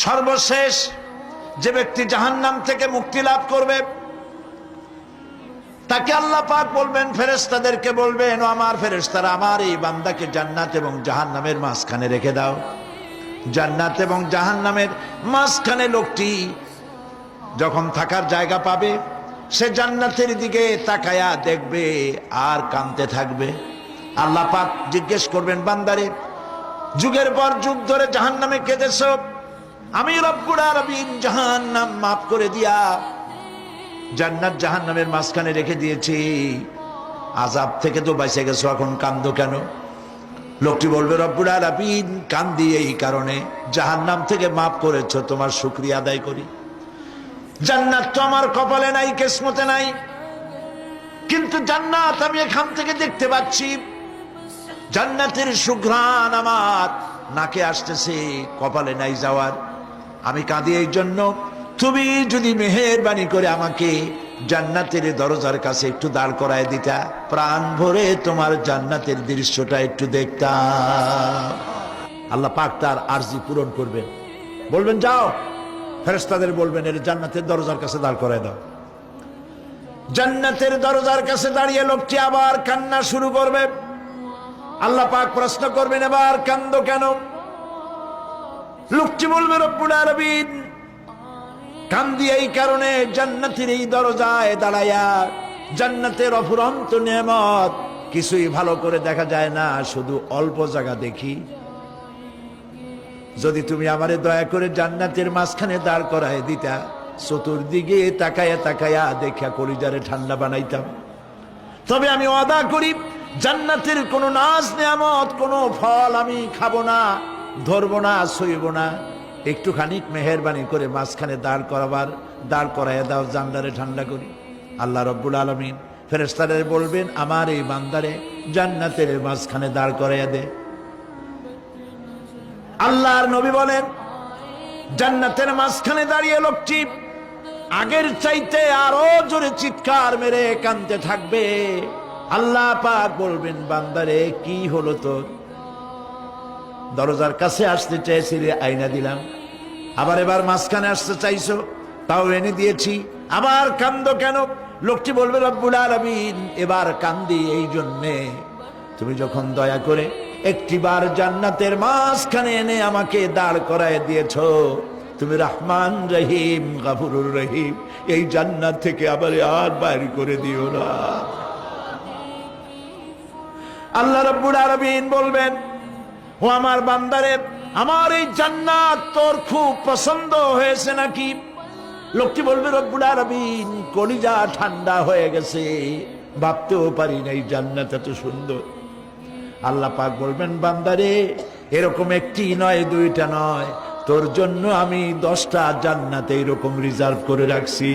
সর্বশেষ যে ব্যক্তি জাহান্নাম থেকে মুক্তি লাভ করবে তাকে আল্লাহ পাক বলবেন, ফেরেশতাদেরকে বলবেন, ও আমার ফেরেশতারা, আমার এই বান্দাকে জান্নাত এবং জাহান্নামের মাঝখানে রেখে দাও। জান্নাত এবং জাহান্নামের মাঝখানে লোকটি যখন থাকার জায়গা পাবে, সে জান্নাতের দিকে তাকায়া দেখবে আর কাঁদতে থাকবে। আল্লাহ পাক জিজ্ঞেস করবেন, বান্দারে, যুগের পর যুগ ধরে জাহান্নামে কেঁদেছ, আমি রব্বুল আলামিন জাহান্নাম মাফ করে দিয়া জান্নাত জাহান্নামের মাঝখানে রেখে দিয়েছি, আযাব থেকে তো বেঁচে গেছো, এখন কান্দো কেন? লোকটি বলবে, রব্বুল আলামিন কান্দি এই কারণে, জাহান্নাম থেকে মাফ করেছো, তোমার শুকরিয়া আদায় করি। জান্নাত তো আমার কপালে নাই, কিসমতে নাই, কিন্তু জান্নাত আমি এখান থেকে দেখতে পাচ্ছি, জান্নাতের সুঘ্রাণ আমার নাকে আসতেছে, কপালে নাই যাওয়ার। আমি কাঁদি এই জন্য, তুমি যদি মেহেরবানি করে আমাকে জান্নাতের দরজার কাছে একটু দাঁড় করায় দিতা, প্রাণ ভরে তোমার জান্নাতের দৃশ্যটা একটু দেখতাম। আল্লাহ পাক তার আরজি পূরণ করবেন, বলবেন যাও, ফেরেশতাদের বলবেন এর জান্নাতের দরজার কাছে দাঁড় করায় দাও। জান্নাতের দরজার কাছে দাঁড়িয়ে লোকটি আবার কান্না শুরু করবে। আল্লাহ পাক প্রশ্ন করবেন, এবার কান্দো কেন? লোকটি বলবে, রব্বুল আলামিন কান্দি এই কারণে, জান্নাতের এই দরজায় দাঁড়ায়া জান্নাতের অফুরন্ত নেয়ামত কিছুই ভালো করে দেখা যায় না, শুধু অল্প জায়গা দেখি। যদি তুমি আমারে দয়া করে জান্নাতের মাঝখানে দাঁড় করায় দিতা, চতুর্দিকে তাকায়া তাকায়া দেখা কলিজারে ঠান্ডা বানাইতাম। তবে আমি ওয়াদা করি, জান্নাতের কোন নাজ নেয়ামত, কোন ফল আমি খাবো না, ধরবো না, ছুঁইব না। একটুখানি মেহেরবানি করে মাঝখানে দাঁড় করাইয়া দাও, জান্নারে ঠান্ডা করি। আল্লাহ রব্বুল আলামিন ফেরেশতাদের বলবেন, আমার এই বান্দারে জান্নাতের মাঝখানে দাঁড় করাইয়া দে। আল্লাহর নবী বলেন, জান্নাতের মাঝখানে দাঁড়িয়ে লোকটি আগের চাইতে আরো জোরে চিৎকার মেরে কাঁদতে থাকবে। আল্লাহ পাক বলবেন, বান্দারে কি হলো তোর? দরজার কাছে আসতে চাইছিলে, আইনা দিলাম। আবার এবার মাঝখানে আসতে চাইছো, তাও এনে দিয়েছি, আবার কান্দো কেন? লোকটি বলবে, রব্বুল আলামিন এবার কান্দি এই জন্যে, তুমি যখন দয়া করে একটিবার জান্নাতের মাঝখানে এনে আমাকে দাঁড় করায় দিয়েছো, তুমি রহমান রহিম গফুরুর রহিম, এই জান্নাত থেকে আবার আর বাইর করে দিও না। আল্লাহ রাব্বুল আলামিন বলবেন, ও আমার বান্দারে, আমার এই জান্নাত তোর খুব পছন্দ হয়েছে নাকি? লোকটি বলবে, রব্বুল আলামিন কলিজা ঠান্ডা হয়ে গেছে, ভাবতেও পারি না এই জান্নাত এত সুন্দর। আল্লাহ পাক বলবেন, বান্দারে এরকম একটি নয়, দুইটা নয়, তোর জন্য আমি 10টা জান্নাত এইরকম রিজার্ভ করে রাখছি।